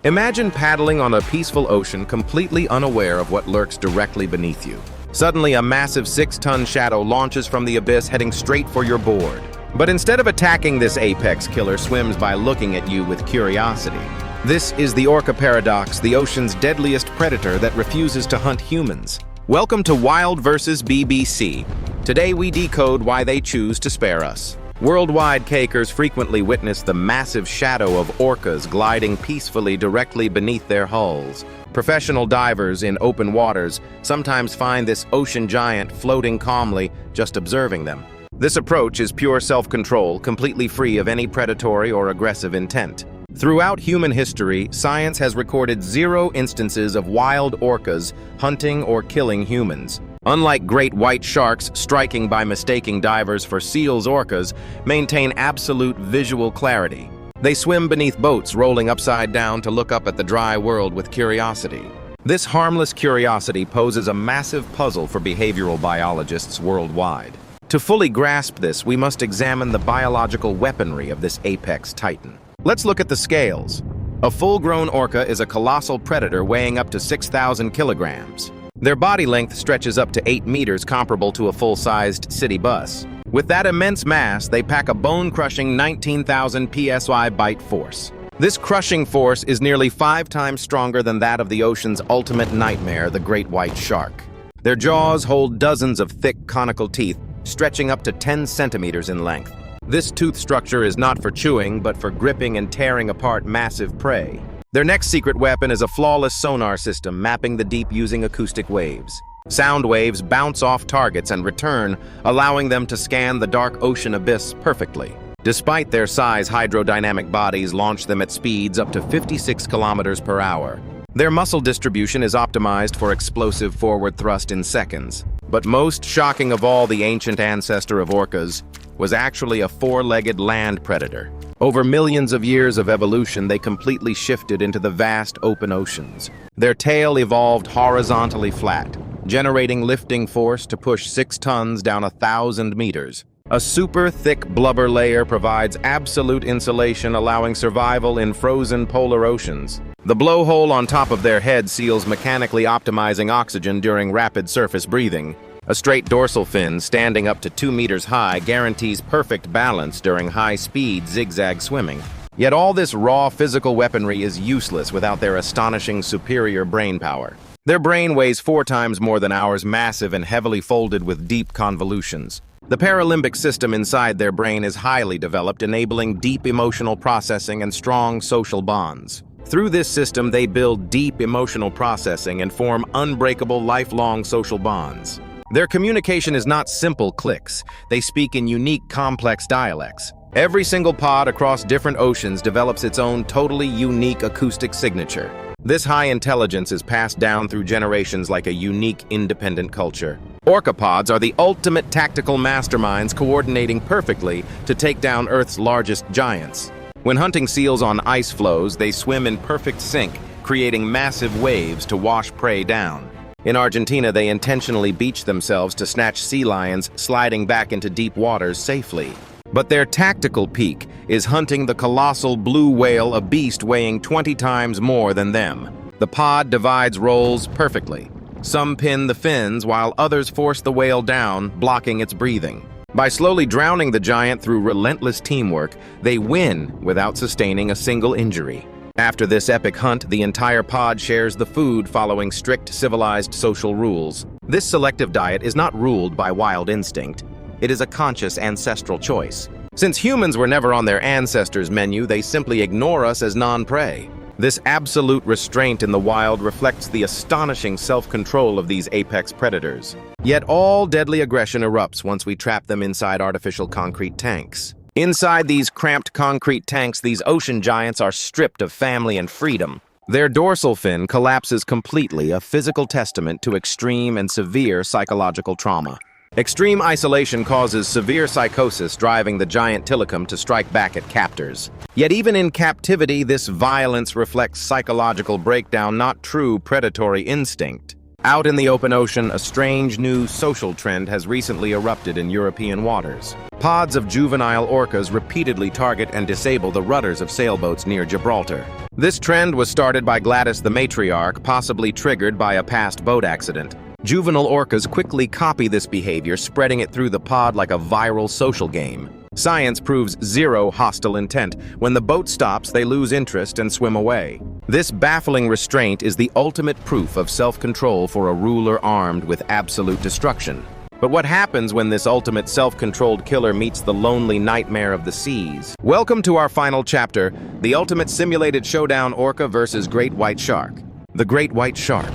Imagine paddling on a peaceful ocean completely unaware of what lurks directly beneath you. Suddenly, a massive 6-ton shadow launches from the abyss heading straight for your board. But instead of attacking, this apex killer swims by looking at you with curiosity. This is the Orca Paradox, the ocean's deadliest predator that refuses to hunt humans. Welcome to WildVersus BBC. Today we decode why they choose to spare us. Worldwide, kayakers frequently witness the massive shadow of orcas gliding peacefully directly beneath their hulls. Professional divers in open waters sometimes find this ocean giant floating calmly, just observing them. This approach is pure self-control, completely free of any predatory or aggressive intent. Throughout human history, science has recorded 0 instances of wild orcas hunting or killing humans. Unlike great white sharks striking by mistaking divers for seals, orcas maintain absolute visual clarity. They swim beneath boats rolling upside down to look up at the dry world with curiosity. This harmless curiosity poses a massive puzzle for behavioral biologists worldwide. To fully grasp this, we must examine the biological weaponry of this apex titan. Let's look at the scales. A full-grown orca is a colossal predator weighing up to 6,000 kilograms. Their body length stretches up to 8 meters, comparable to a full-sized city bus. With that immense mass, they pack a bone-crushing 19,000 psi bite force. This crushing force is nearly 5 times stronger than that of the ocean's ultimate nightmare, the great white shark. Their jaws hold dozens of thick, conical teeth, stretching up to 10 centimeters in length. This tooth structure is not for chewing, but for gripping and tearing apart massive prey. Their next secret weapon is a flawless sonar system mapping the deep using acoustic waves. Sound waves bounce off targets and return, allowing them to scan the dark ocean abyss perfectly. Despite their size, hydrodynamic bodies launch them at speeds up to 56 kilometers per hour. Their muscle distribution is optimized for explosive forward thrust in seconds. But most shocking of all, the ancient ancestor of orcas was actually a 4-legged land predator. Over millions of years of evolution, they completely shifted into the vast open oceans. Their tail evolved horizontally flat, generating lifting force to push 6 tons down 1,000 meters. A super thick blubber layer provides absolute insulation, allowing survival in frozen polar oceans. The blowhole on top of their head seals, mechanically optimizing oxygen during rapid surface breathing. A straight dorsal fin, standing up to 2 meters high, guarantees perfect balance during high-speed zigzag swimming. Yet all this raw physical weaponry is useless without their astonishing superior brain power. Their brain weighs 4 times more than ours, massive and heavily folded with deep convolutions. The paralimbic system inside their brain is highly developed, enabling deep emotional processing and strong social bonds. Through this system, they build deep emotional processing and form unbreakable, lifelong social bonds. Their communication is not simple clicks. They speak in unique, complex dialects. Every single pod across different oceans develops its own totally unique acoustic signature. This high intelligence is passed down through generations like a unique, independent culture. Orca pods are the ultimate tactical masterminds, coordinating perfectly to take down Earth's largest giants. When hunting seals on ice floes, they swim in perfect sync, creating massive waves to wash prey down. In Argentina, they intentionally beach themselves to snatch sea lions, sliding back into deep waters safely. But their tactical peak is hunting the colossal blue whale, a beast weighing 20 times more than them. The pod divides roles perfectly. Some pin the fins, while others force the whale down, blocking its breathing. By slowly drowning the giant through relentless teamwork, they win without sustaining a single injury. After this epic hunt, the entire pod shares the food, following strict civilized social rules. This selective diet is not ruled by wild instinct. It is a conscious ancestral choice. Since humans were never on their ancestors' menu, they simply ignore us as non-prey. This absolute restraint in the wild reflects the astonishing self-control of these apex predators. Yet all deadly aggression erupts once we trap them inside artificial concrete tanks. Inside these cramped concrete tanks, these ocean giants are stripped of family and freedom. Their dorsal fin collapses completely, a physical testament to extreme and severe psychological trauma. Extreme isolation causes severe psychosis, driving the giant tilikum to strike back at captors. Yet even in captivity, this violence reflects psychological breakdown, not true predatory instinct. Out in the open ocean, a strange new social trend has recently erupted in European waters. Pods of juvenile orcas repeatedly target and disable the rudders of sailboats near Gibraltar. This trend was started by Gladys the matriarch, possibly triggered by a past boat accident. Juvenile orcas quickly copy this behavior, spreading it through the pod like a viral social game. Science proves zero hostile intent. When the boat stops, they lose interest and swim away. This baffling restraint is the ultimate proof of self-control for a ruler armed with absolute destruction. But what happens when this ultimate self-controlled killer meets the lonely nightmare of the seas? Welcome to our final chapter, the ultimate simulated showdown: orca versus great white shark. The great white shark,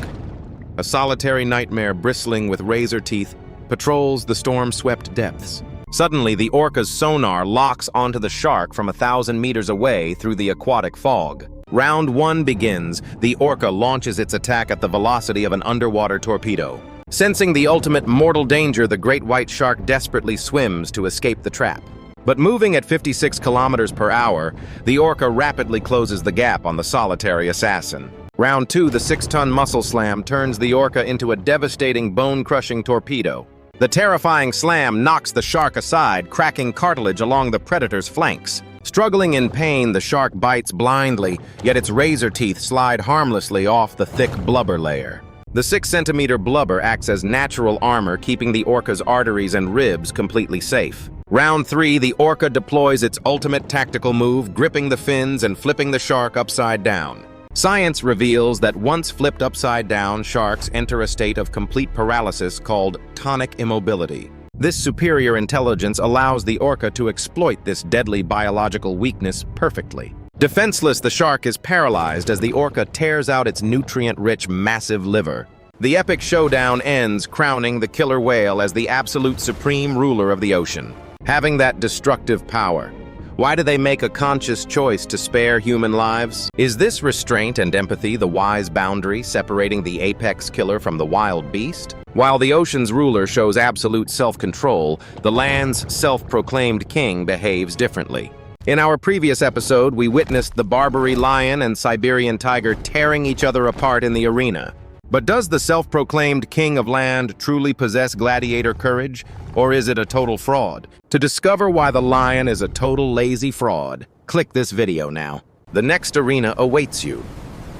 a solitary nightmare bristling with razor teeth, patrols the storm-swept depths. Suddenly, the orca's sonar locks onto the shark from 1,000 meters away through the aquatic fog. Round 1 begins. The orca launches its attack at the velocity of an underwater torpedo. Sensing the ultimate mortal danger, the great white shark desperately swims to escape the trap. But moving at 56 kilometers per hour, the orca rapidly closes the gap on the solitary assassin. Round 2, the 6-ton muscle slam turns the orca into a devastating bone-crushing torpedo. The terrifying slam knocks the shark aside, cracking cartilage along the predator's flanks. Struggling in pain, the shark bites blindly, yet its razor teeth slide harmlessly off the thick blubber layer. The 6-centimeter blubber acts as natural armor, keeping the orca's arteries and ribs completely safe. Round 3, the orca deploys its ultimate tactical move, gripping the fins and flipping the shark upside down. Science reveals that once flipped upside down, sharks enter a state of complete paralysis called tonic immobility. This superior intelligence allows the orca to exploit this deadly biological weakness perfectly. Defenseless, the shark is paralyzed as the orca tears out its nutrient-rich, massive liver. The epic showdown ends, crowning the killer whale as the absolute supreme ruler of the ocean. Having that destructive power, why do they make a conscious choice to spare human lives? Is this restraint and empathy the wise boundary separating the apex killer from the wild beast? While the ocean's ruler shows absolute self-control, the land's self-proclaimed king behaves differently. In our previous episode, we witnessed the Barbary lion and Siberian tiger tearing each other apart in the arena. But does the self-proclaimed king of land truly possess gladiator courage, or is it a total fraud? To discover why the lion is a total lazy fraud, click this video now. The next arena awaits you.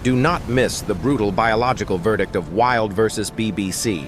Do not miss the brutal biological verdict of WildVersus BBC.